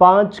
5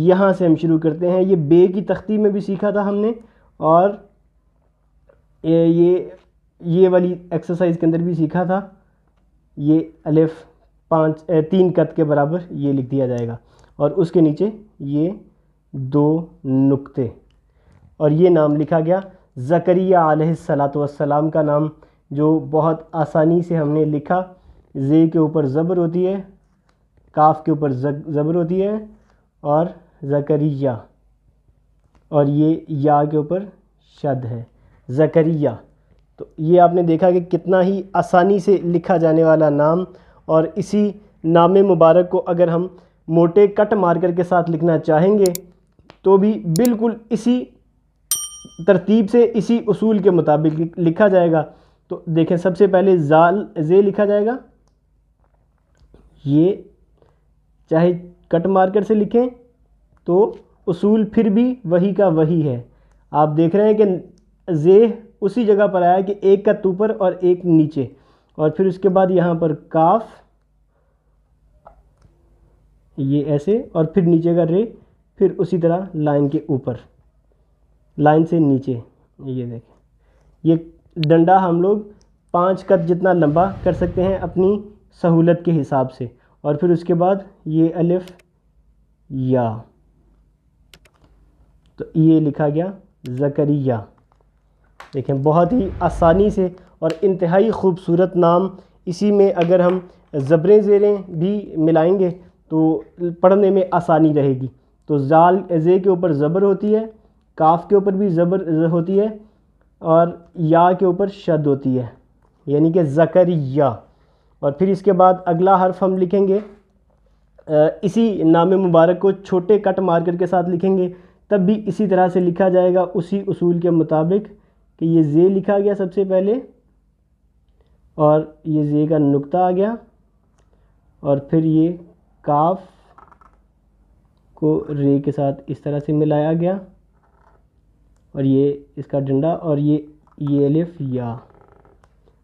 یہاں سے ہم شروع کرتے ہیں. یہ بے کی تختی میں بھی سیکھا تھا ہم نے, اور یہ والی ایکسرسائز کے اندر بھی سیکھا تھا. یہ الف 3 قط کے برابر یہ لکھ دیا جائے گا, اور اس کے نیچے یہ 2 نقطے, اور یہ نام لکھا گیا زکریا علیہ السلام کا نام, جو بہت آسانی سے ہم نے لکھا. زے کے اوپر زبر ہوتی ہے, کاف کے اوپر زبر ہوتی ہے, اور زکریا, اور یہ یا کے اوپر شد ہے, زکریا. تو یہ آپ نے دیکھا کہ کتنا ہی آسانی سے لکھا جانے والا نام, اور اسی نام مبارک کو اگر ہم موٹے کٹ مارکر کے ساتھ لکھنا چاہیں گے تو بھی بالکل اسی ترتیب سے, اسی اصول کے مطابق لکھا جائے گا. تو دیکھیں, سب سے پہلے زے لکھا جائے گا. یہ چاہے کٹ مارکر سے لکھیں تو اصول پھر بھی وہی کا وہی ہے. آپ دیکھ رہے ہیں کہ زے اسی جگہ پر آیا کہ ایک قط اوپر اور ایک نیچے, اور پھر اس کے بعد یہاں پر کاف, یہ ایسے, اور پھر نیچے کا رے, پھر اسی طرح لائن کے اوپر, لائن سے نیچے. یہ دیکھیں, یہ ڈنڈا ہم لوگ 5 قط جتنا لمبا کر سکتے ہیں اپنی سہولت کے حساب سے. اور پھر اس کے بعد یہ الف یا, تو یہ لکھا گیا زکریا. دیکھیں بہت ہی آسانی سے, اور انتہائی خوبصورت نام. اسی میں اگر ہم زبریں زیریں بھی ملائیں گے تو پڑھنے میں آسانی رہے گی. تو زے کے اوپر زبر ہوتی ہے, کاف کے اوپر بھی زبر ہوتی ہے, اور یا کے اوپر شد ہوتی ہے, یعنی کہ زکریا. اور پھر اس کے بعد اگلا حرف ہم لکھیں گے, اسی نام مبارک کو چھوٹے کٹ مارکر کے ساتھ لکھیں گے, تب بھی اسی طرح سے لکھا جائے گا, اسی اصول کے مطابق. کہ یہ زے لکھا گیا سب سے پہلے, اور یہ زے کا نقطہ آ گیا, اور پھر یہ کاف کو رے کے ساتھ اس طرح سے ملایا گیا, اور یہ اس کا ڈنڈا, اور یہ الف یا.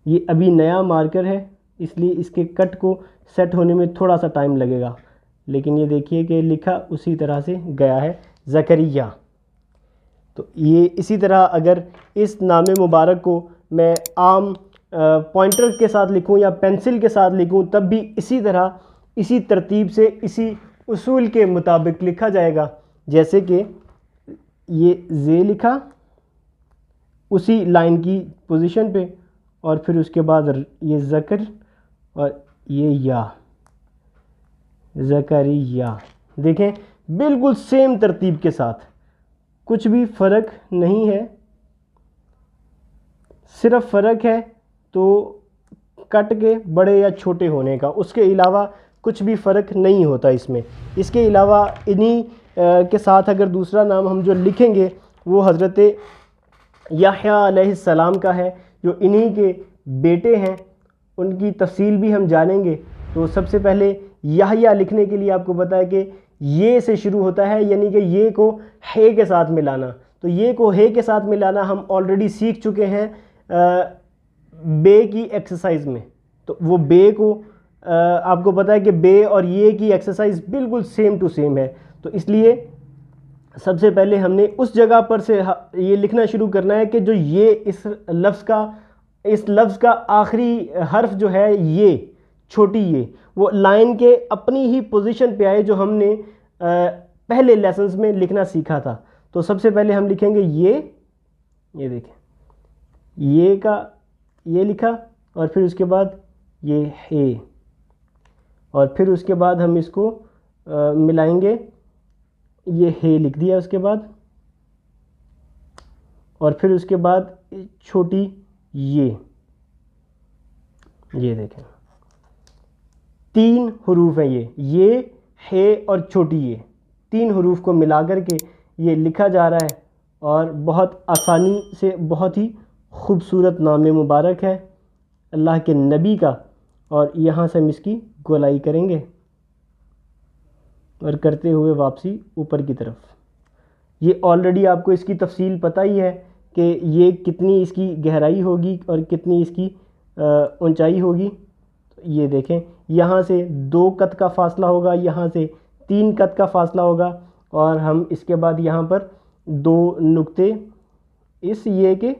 یہ ابھی نیا مارکر ہے, اس لیے اس کے کٹ کو سیٹ ہونے میں تھوڑا سا ٹائم لگے گا, لیکن یہ دیکھیے کہ لکھا اسی طرح سے گیا ہے, زکریا. تو یہ اسی طرح اگر اس نام مبارک کو میں عام پوائنٹر کے ساتھ لکھوں یا پینسل کے ساتھ لکھوں, تب بھی اسی طرح, اسی ترتیب سے, اسی اصول کے مطابق لکھا جائے گا. جیسے کہ یہ زے لکھا اسی لائن کی پوزیشن پہ, اور پھر اس کے بعد یہ زکر, اور یہ یا, زکریا. دیکھیں بالکل سیم ترتیب کے ساتھ, کچھ بھی فرق نہیں ہے. صرف فرق ہے تو کٹ کے بڑے یا چھوٹے ہونے کا, اس کے علاوہ کچھ بھی فرق نہیں ہوتا اس میں. اس کے علاوہ انہی کے ساتھ اگر دوسرا نام ہم جو لکھیں گے وہ حضرت یحییٰ علیہ السلام کا ہے, جو انہی کے بیٹے ہیں. ان کی تفصیل بھی ہم جانیں گے. تو سب سے پہلے یحییٰ لکھنے کے لیے آپ کو پتہ ہے کہ یہ سے شروع ہوتا ہے, یعنی کہ یہ کو ہے کے ساتھ ملانا. تو یہ کو ہے کے ساتھ ملانا ہم آلریڈی سیکھ چکے ہیں بے کی ایکسرسائز میں. تو وہ بے کو آپ کو پتہ ہے کہ بے اور یہ کی ایکسرسائز بالکل سیم ٹو سیم ہے. تو اس لیے سب سے پہلے ہم نے اس جگہ پر سے یہ لکھنا شروع کرنا ہے کہ جو یہ اس لفظ کا آخری حرف جو ہے, یہ چھوٹی یہ, وہ لائن کے اپنی ہی پوزیشن پہ آئے, جو ہم نے پہلے لیسنز میں لکھنا سیکھا تھا. تو سب سے پہلے ہم لکھیں گے یہ دیکھیں, یہ کا یہ لکھا, اور پھر اس کے بعد یہ ہے, اور پھر اس کے بعد ہم اس کو ملائیں گے, یہ ہے لکھ دیا اس کے بعد, اور پھر اس کے بعد چھوٹی یہ دیکھیں 3 حروف ہیں, یہ ہے اور چھوٹی یہ 3 حروف کو ملا کر کے یہ لکھا جا رہا ہے, اور بہت آسانی سے, بہت ہی خوبصورت نام مبارک ہے اللہ کے نبی کا. اور یہاں سے ہم اس کی گولائی کریں گے, اور کرتے ہوئے واپسی اوپر کی طرف. یہ آلریڈی آپ کو اس کی تفصیل پتہ ہی ہے کہ یہ کتنی اس کی گہرائی ہوگی اور کتنی اس کی اونچائی ہوگی. یہ دیکھیں, یہاں سے 2 قط کا فاصلہ ہوگا, یہاں سے 3 قط کا فاصلہ ہوگا, اور ہم اس کے بعد یہاں پر 2 نقطے اس یہ کے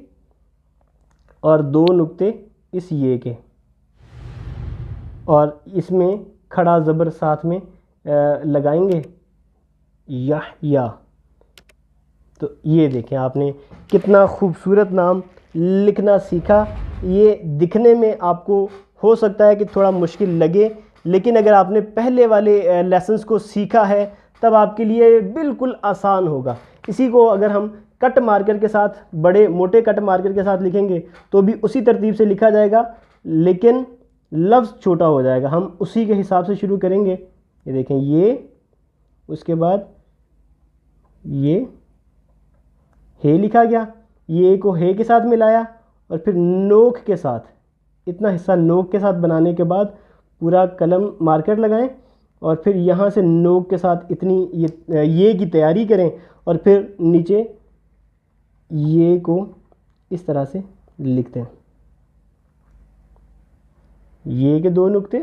اور 2 نقطے اس یہ کے، اور اس میں کھڑا زبر ساتھ میں لگائیں گے یا۔ تو یہ دیکھیں آپ نے کتنا خوبصورت نام لکھنا سیکھا۔ یہ دکھنے میں آپ کو ہو سکتا ہے کہ تھوڑا مشکل لگے، لیکن اگر آپ نے پہلے والے لیسنز کو سیکھا ہے تب آپ کے لیے بالکل آسان ہوگا۔ اسی کو اگر ہم کٹ مارکر کے ساتھ، بڑے موٹے کٹ مارکر کے ساتھ لکھیں گے تو بھی اسی ترتیب سے لکھا جائے گا، لیکن لفظ چھوٹا ہو جائے گا۔ ہم اسی کے حساب سے شروع کریں گے۔ یہ دیکھیں، یہ، اس کے بعد یہ ہے لکھا گیا، یہ کو ہے کے ساتھ ملایا، اور پھر نوک کے ساتھ، اتنا حصہ نوک کے ساتھ بنانے کے بعد پورا قلم مارکر لگائیں، اور پھر یہاں سے نوک کے ساتھ اتنی یہ کی تیاری کریں، اور پھر نیچے یہ کو اس طرح سے لکھتے ہیں، یہ کے 2 نقطے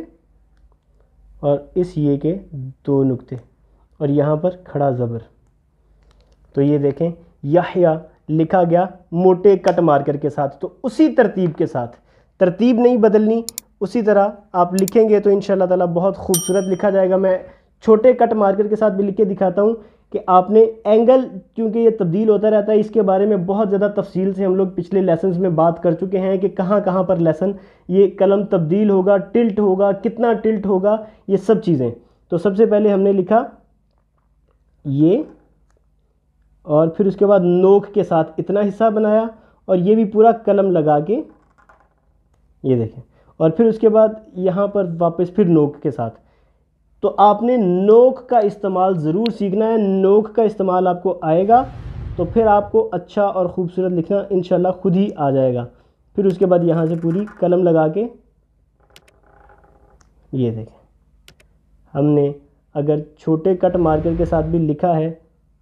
اور اس یہ کے 2 نقطے، اور یہاں پر کھڑا زبر۔ تو یہ دیکھیں یحییٰ لکھا گیا موٹے کٹ مارکر کے ساتھ۔ تو اسی ترتیب کے ساتھ، ترتیب نہیں بدلنی، اسی طرح آپ لکھیں گے تو انشاءاللہ تعالیٰ بہت خوبصورت لکھا جائے گا۔ میں چھوٹے کٹ مارکر کے ساتھ بھی لکھ کے دکھاتا ہوں کہ آپ نے اینگل، کیونکہ یہ تبدیل ہوتا رہتا ہے، اس کے بارے میں بہت زیادہ تفصیل سے ہم لوگ پچھلے لیسنز میں بات کر چکے ہیں کہ کہاں کہاں پر لیسن یہ قلم تبدیل ہوگا، ٹلٹ ہوگا، کتنا ٹلٹ ہوگا، یہ سب چیزیں۔ تو سب سے پہلے ہم نے لکھا یہ، اور پھر اس کے بعد نوک کے ساتھ اتنا حصہ بنایا، اور یہ بھی پورا قلم لگا کے، یہ دیکھیں، اور پھر اس کے بعد یہاں پر واپس پھر نوک کے ساتھ۔ تو آپ نے نوک کا استعمال ضرور سیکھنا ہے، نوک کا استعمال آپ کو آئے گا تو پھر آپ کو اچھا اور خوبصورت لکھنا انشاءاللہ خود ہی آ جائے گا۔ پھر اس کے بعد یہاں سے پوری قلم لگا کے، یہ دیکھیں، ہم نے اگر چھوٹے کٹ مارکر کے ساتھ بھی لکھا ہے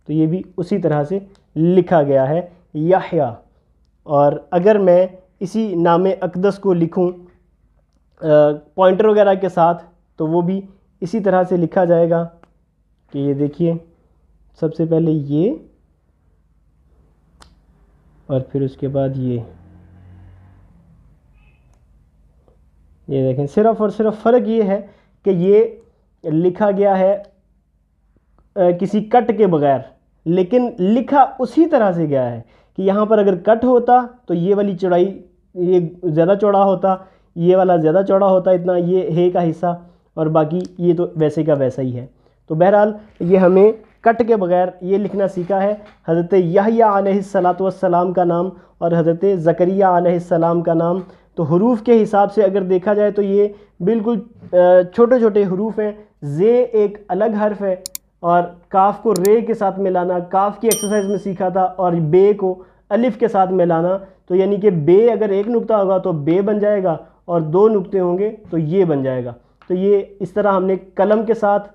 تو یہ بھی اسی طرح سے لکھا گیا ہے یحییٰ۔ اور اگر میں اسی نام اقدس کو لکھوں پوائنٹر وغیرہ کے ساتھ تو وہ بھی اسی طرح سے لکھا جائے گا کہ یہ دیکھیے، سب سے پہلے یہ، اور پھر اس کے بعد یہ دیکھیں، صرف اور صرف فرق یہ ہے کہ یہ لکھا گیا ہے کسی کٹ کے بغیر، لیکن لکھا اسی طرح سے گیا ہے کہ یہاں پر اگر کٹ ہوتا تو یہ والی چوڑائی یہ زیادہ چوڑا ہوتا، یہ والا زیادہ چوڑا ہوتا، اتنا یہ ہے کا حصہ، اور باقی یہ تو ویسے کا ویسا ہی ہے۔ تو بہرحال یہ ہمیں کٹ کے بغیر یہ لکھنا سیکھا ہے۔ حضرت یحییٰ علیہ السلام کا نام اور حضرت زکریا علیہ السلام کا نام، تو حروف کے حساب سے اگر دیکھا جائے تو یہ بالکل چھوٹے چھوٹے حروف ہیں۔ زے ایک الگ حرف ہے، اور کاف کو رے کے ساتھ ملانا کاف کی ایکسرسائز میں سیکھا تھا، اور بے کو الف کے ساتھ ملانا، تو یعنی کہ بے اگر ایک نقطہ ہوگا تو بے بن جائے گا، اور 2 نقطے ہوں گے تو یہ بن جائے گا۔ تو یہ اس طرح ہم نے قلم کے ساتھ،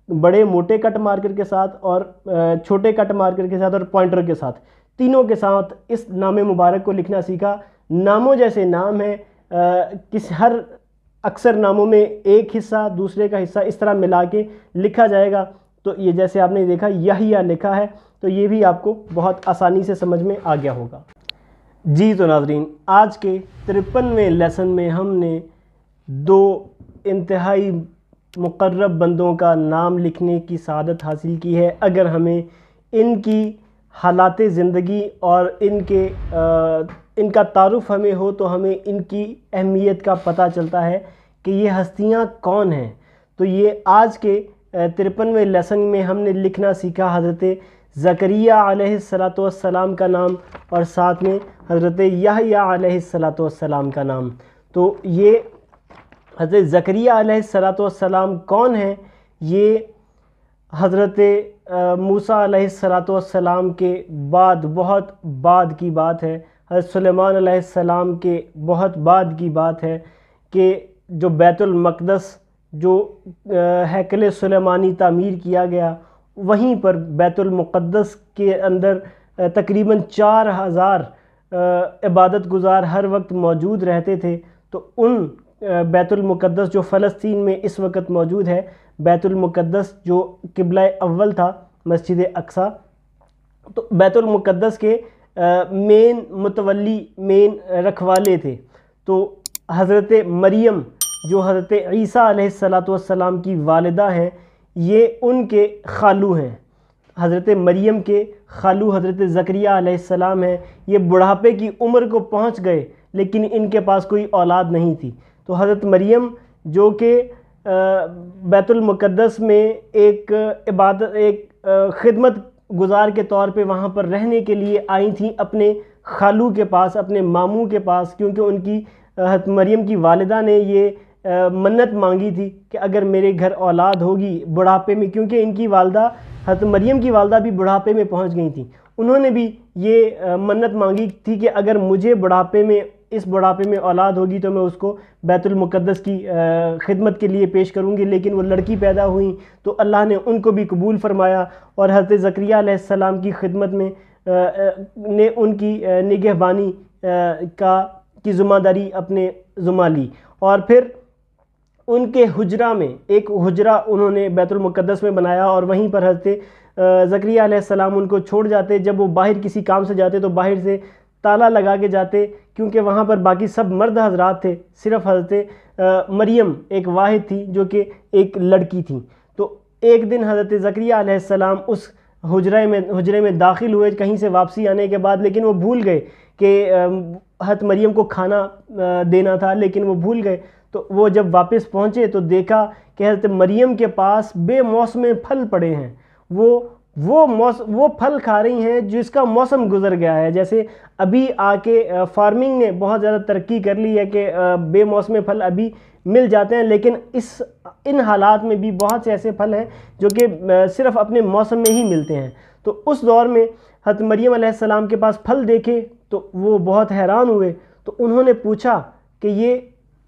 بڑے موٹے کٹ مارکر کے ساتھ، اور چھوٹے کٹ مارکر کے ساتھ، اور پوائنٹر کے ساتھ، تینوں کے ساتھ اس نام مبارک کو لکھنا سیکھا۔ ناموں جیسے نام ہیں، ہر اکثر ناموں میں ایک حصہ دوسرے کا حصہ اس طرح ملا کے لکھا جائے گا۔ تو یہ جیسے آپ نے دیکھا یحییٰ لکھا ہے، تو یہ بھی آپ کو بہت آسانی سے سمجھ میں آ گیا ہوگا۔ جی تو ناظرین، آج کے 53ویں لیسن میں ہم نے 2 انتہائی مقرب بندوں کا نام لکھنے کی سعادت حاصل کی ہے۔ اگر ہمیں ان کی حالات زندگی اور ان کا تعارف ہمیں ہو تو ہمیں ان کی اہمیت کا پتہ چلتا ہے کہ یہ ہستیاں کون ہیں۔ تو یہ آج کے 53ویں لیسن میں ہم نے لکھنا سیکھا حضرت زکریا علیہ السلام کا نام، اور ساتھ میں حضرت یحییٰ علیہ السلام کا نام۔ تو یہ حضرت زکریا علیہ السلام کون ہیں؟ یہ حضرت موسیٰ علیہ السلام کے بعد، بہت بعد کی بات ہے، حضرت سلیمان علیہ السلام کے بہت بعد کی بات ہے کہ جو بیت المقدس، جو ہیکل سلیمانی تعمیر کیا گیا، وہیں پر بیت المقدس کے اندر تقریباً 4000 عبادت گزار ہر وقت موجود رہتے تھے۔ تو ان بیت المقدس جو فلسطین میں اس وقت موجود ہے، بیت المقدس جو قبلہ اول تھا، مسجد اقصیٰ، تو بیت المقدس کے مین متولی، مین رکھوالے تھے۔ تو حضرت مریم جو حضرت عیسیٰ علیہ السلام کی والدہ ہیں، یہ ان کے خالو ہیں۔ حضرت مریم کے خالو حضرت زکریہ علیہ السلام ہیں۔ یہ بڑھاپے کی عمر کو پہنچ گئے لیکن ان کے پاس کوئی اولاد نہیں تھی۔ تو حضرت مریم جو کہ بیت المقدس میں ایک خدمت گزار کے طور پہ وہاں پر رہنے کے لیے آئی تھیں اپنے خالو کے پاس، اپنے ماموں کے پاس، کیونکہ ان کی حضرت مریم کی والدہ نے یہ منت مانگی تھی کہ اگر میرے گھر اولاد ہوگی بڑھاپے میں، کیونکہ ان کی والدہ حضرت مریم کی والدہ بھی بڑھاپے میں پہنچ گئی تھیں، انہوں نے بھی یہ منت مانگی تھی کہ اگر مجھے اس بڑھاپے میں اولاد ہوگی تو میں اس کو بیت المقدس کی خدمت کے لیے پیش کروں گی، لیکن وہ لڑکی پیدا ہوئیں تو اللہ نے ان کو بھی قبول فرمایا اور حضرت زکریہ علیہ السلام کی خدمت میں نے ان کی نگہبانی کی ذمہ داری اپنے ذمہ لی، اور پھر ان کے حجرہ میں ایک حجرہ انہوں نے بیت المقدس میں بنایا، اور وہیں پر حضرت زکریہ علیہ السلام ان کو چھوڑ جاتے۔ جب وہ باہر کسی کام سے جاتے تو باہر سے تالا لگا کے جاتے، کیونکہ وہاں پر باقی سب مرد حضرات تھے، صرف حضرت مریم ایک واحد تھی جو کہ ایک لڑکی تھی۔ تو ایک دن حضرت زکریہ علیہ السلام اس حجرے میں داخل ہوئے کہیں سے واپسی آنے کے بعد، لیکن وہ بھول گئے کہ حضرت مریم کو کھانا دینا تھا، لیکن وہ بھول گئے۔ تو وہ جب واپس پہنچے تو دیکھا کہ حضرت مریم کے پاس بے موسم پھل پڑے ہیں، وہ پھل کھا رہی ہیں جس کا موسم گزر گیا ہے۔ جیسے ابھی آ کے فارمنگ نے بہت زیادہ ترقی کر لی ہے کہ بے موسم پھل ابھی مل جاتے ہیں، لیکن ان حالات میں بھی بہت سے ایسے پھل ہیں جو کہ صرف اپنے موسم میں ہی ملتے ہیں۔ تو اس دور میں حضرت مریم علیہ السلام کے پاس پھل دیکھے تو وہ بہت حیران ہوئے، تو انہوں نے پوچھا کہ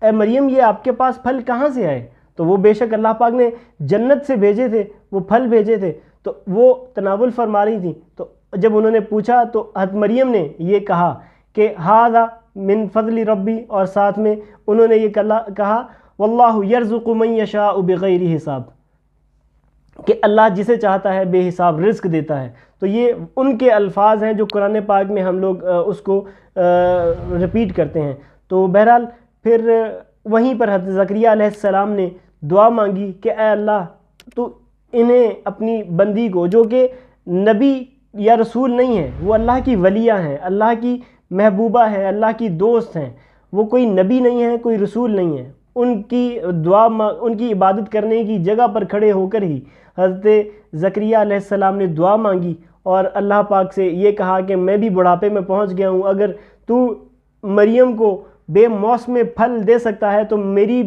اے مریم، یہ آپ کے پاس پھل کہاں سے آئے؟ تو وہ بے شک اللہ پاک نے جنت سے بھیجے تھے، وہ پھل بھیجے تھے، تو وہ تناول فرما رہی تھیں۔ تو جب انہوں نے پوچھا تو حضرت مریم نے یہ کہا کہ ھذا من فضل ربی، اور ساتھ میں انہوں نے یہ کہا واللہ یرزق من یشاء بغیر حساب، کہ اللہ جسے چاہتا ہے بے حساب رزق دیتا ہے۔ تو یہ ان کے الفاظ ہیں جو قرآن پاک میں ہم لوگ اس کو رپیٹ کرتے ہیں۔ تو بہرحال پھر وہیں پر حضرت زکریہ علیہ السلام نے دعا مانگی کہ اے اللہ، تو انہیں اپنی بندی کو، جو کہ نبی یا رسول نہیں ہے، وہ اللہ کی ولیہ ہیں، اللہ کی محبوبہ ہیں، اللہ کی دوست ہیں، وہ کوئی نبی نہیں ہے، کوئی رسول نہیں ہے، ان کی عبادت کرنے کی جگہ پر کھڑے ہو کر ہی حضرت زکریہ علیہ السلام نے دعا مانگی اور اللہ پاک سے یہ کہا کہ میں بھی بڑھاپے میں پہنچ گیا ہوں، اگر تو مریم کو بے موسم پھل دے سکتا ہے تو میری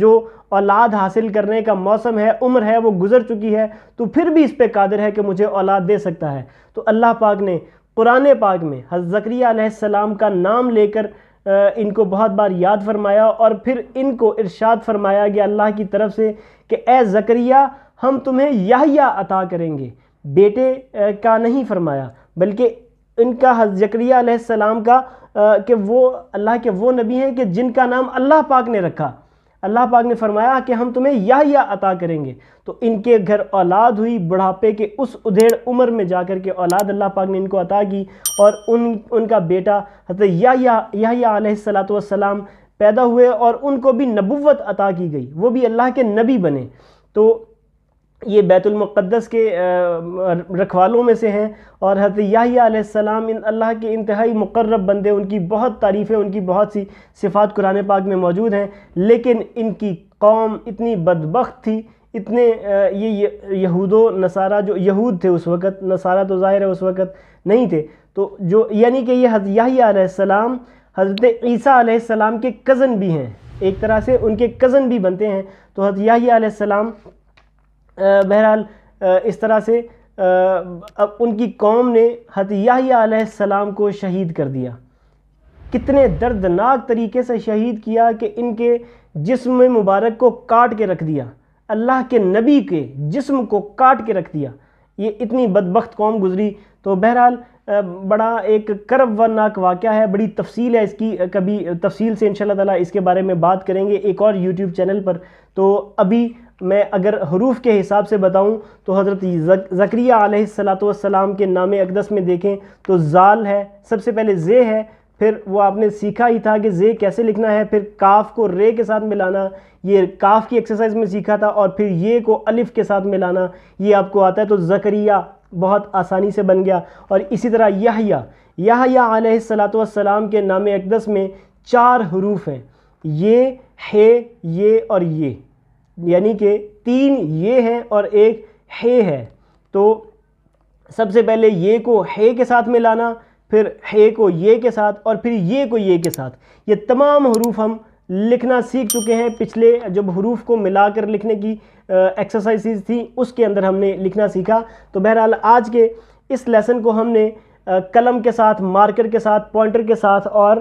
جو اولاد حاصل کرنے کا موسم ہے، عمر ہے، وہ گزر چکی ہے، تو پھر بھی اس پہ قادر ہے کہ مجھے اولاد دے سکتا ہے۔ تو اللہ پاک نے قرآن پاک میں حضرت زکریہ علیہ السلام کا نام لے کر ان کو بہت بار یاد فرمایا، اور پھر ان کو ارشاد فرمایا گیا اللہ کی طرف سے کہ اے زکریہ، ہم تمہیں یحییٰ عطا کریں گے۔ بیٹے کا نہیں فرمایا، بلکہ ان کا حضرت زکریہ علیہ السلام کا کہ وہ اللہ کے وہ نبی ہیں کہ جن کا نام اللہ پاک نے رکھا۔ اللہ پاک نے فرمایا کہ ہم تمہیں یحییٰ عطا کریں گے، تو ان کے گھر اولاد ہوئی، بڑھاپے کے اس ادھیڑ عمر میں جا کر کے اولاد اللہ پاک نے ان کو عطا کی، اور ان کا بیٹا حضرت یحییٰ علیہ السلام پیدا ہوئے، اور ان کو بھی نبوت عطا کی گئی، وہ بھی اللہ کے نبی بنے۔ تو یہ بیت المقدس کے رکھوالوں میں سے ہیں، اور حضرت یحییٰ علیہ السلام اللہ کے انتہائی مقرب بندے، ان کی بہت تعریفیں، ان کی بہت سی صفات قرآن پاک میں موجود ہیں، لیکن ان کی قوم اتنی بدبخت تھی، اتنے یہ یہود و نصارہ، جو یہود تھے اس وقت، نصارہ تو ظاہر ہے اس وقت نہیں تھے، تو جو یعنی کہ یہ حضرت یحییٰ علیہ السلام حضرت عیسیٰ علیہ السلام کے کزن بھی ہیں، ایک طرح سے ان کے کزن بھی بنتے ہیں۔ تو حضرت یحییٰ علیہ السلام بہرحال اس طرح سے اب ان کی قوم نے حضرت یحییٰ علیہ السلام کو شہید کر دیا۔ کتنے دردناک طریقے سے شہید کیا کہ ان کے جسم مبارک کو کاٹ کے رکھ دیا، اللہ کے نبی کے جسم کو کاٹ کے رکھ دیا۔ یہ اتنی بدبخت قوم گزری۔ تو بہرحال بڑا ایک کرب ورناک واقعہ ہے، بڑی تفصیل ہے اس کی، کبھی تفصیل سے انشاءاللہ تعالیٰ اس کے بارے میں بات کریں گے ایک اور یوٹیوب چینل پر۔ تو ابھی میں اگر حروف کے حساب سے بتاؤں تو حضرت زکریا علیہ السلام کے نام اقدس میں دیکھیں تو زال ہے، سب سے پہلے زے ہے، پھر وہ آپ نے سیکھا ہی تھا کہ زے کیسے لکھنا ہے، پھر کاف کو رے کے ساتھ ملانا، یہ کاف کی ایکسرسائز میں سیکھا تھا، اور پھر یہ کو الف کے ساتھ ملانا، یہ آپ کو آتا ہے، تو زکریا بہت آسانی سے بن گیا۔ اور اسی طرح یحییٰ علیہ السلام کے نام اقدس میں 4 حروف ہیں، یہ، یہ اور یہ، یعنی کہ 3 یہ ہیں اور ایک ہے۔ تو سب سے پہلے یہ کو کے ساتھ ملانا، پھر کو یہ کے ساتھ، اور پھر یہ کو یہ کے ساتھ، یہ تمام حروف ہم لکھنا سیکھ چکے ہیں۔ پچھلے جب حروف کو ملا کر لکھنے کی ایکسرسائزز تھی اس کے اندر ہم نے لکھنا سیکھا۔ تو بہرحال آج کے اس لیسن کو ہم نے قلم کے ساتھ، مارکر کے ساتھ، پوائنٹر کے ساتھ اور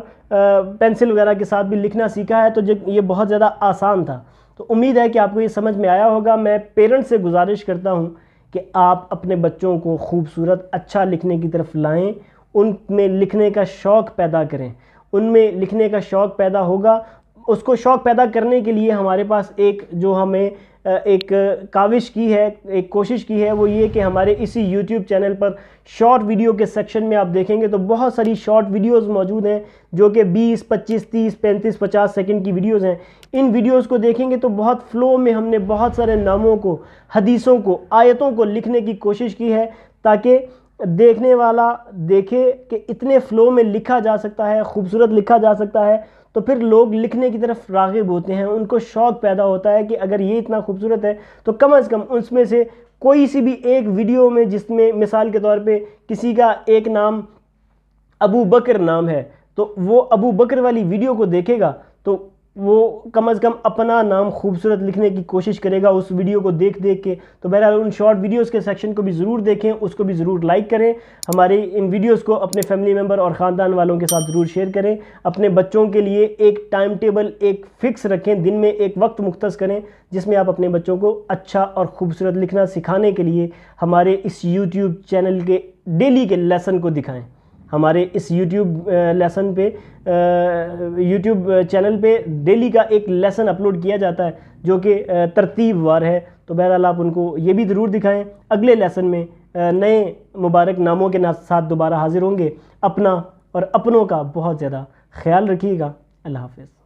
پینسل وغیرہ کے ساتھ بھی لکھنا سیکھا ہے، تو یہ بہت زیادہ آسان تھا۔ تو امید ہے کہ آپ کو یہ سمجھ میں آیا ہوگا۔ میں پیرنٹس سے گزارش کرتا ہوں کہ آپ اپنے بچوں کو خوبصورت اچھا لکھنے کی طرف لائیں، ان میں لکھنے کا شوق پیدا کریں، ان میں لکھنے کا شوق پیدا ہوگا۔ اس کو شوق پیدا کرنے کے لیے ہمارے پاس جو ہمیں ایک کاوش کی ہے، ایک کوشش کی ہے، وہ یہ کہ ہمارے اسی یوٹیوب چینل پر شارٹ ویڈیو کے سیکشن میں آپ دیکھیں گے تو بہت ساری شارٹ ویڈیوز موجود ہیں جو کہ 20، 25، 30، 35، 50 سیکنڈ کی ویڈیوز ہیں۔ ان ویڈیوز کو دیکھیں گے تو بہت فلو میں ہم نے بہت سارے ناموں کو، حدیثوں کو، آیتوں کو لکھنے کی کوشش کی ہے تاکہ دیکھنے والا دیکھے کہ اتنے فلو میں لکھا جا سکتا ہے، خوبصورت لکھا جا سکتا ہے، تو پھر لوگ لکھنے کی طرف راغب ہوتے ہیں، ان کو شوق پیدا ہوتا ہے کہ اگر یہ اتنا خوبصورت ہے تو کم از کم اس میں سے کوئی سی بھی ایک ویڈیو میں، جس میں مثال کے طور پہ کسی کا ایک نام ابو بکر نام ہے، تو وہ ابو بکر والی ویڈیو کو دیکھے گا تو وہ کم از کم اپنا نام خوبصورت لکھنے کی کوشش کرے گا اس ویڈیو کو دیکھ کے۔ تو بہرحال ان شارٹ ویڈیوز کے سیکشن کو بھی ضرور دیکھیں، اس کو بھی ضرور لائک کریں، ہمارے ان ویڈیوز کو اپنے فیملی ممبر اور خاندان والوں کے ساتھ ضرور شیئر کریں۔ اپنے بچوں کے لیے ایک ٹائم ٹیبل، ایک فکس رکھیں، دن میں ایک وقت مختص کریں جس میں آپ اپنے بچوں کو اچھا اور خوبصورت لکھنا سکھانے کے لیے ہمارے اس یوٹیوب چینل کے ڈیلی کے لیسن کو دکھائیں۔ ہمارے اس یوٹیوب چینل پہ ڈیلی کا ایک لیسن اپلوڈ کیا جاتا ہے جو کہ ترتیب وار ہے، تو بہرحال آپ ان کو یہ بھی ضرور دکھائیں۔ اگلے لیسن میں نئے مبارک ناموں کے ساتھ دوبارہ حاضر ہوں گے۔ اپنا اور اپنوں کا بہت زیادہ خیال رکھیے گا۔ اللہ حافظ۔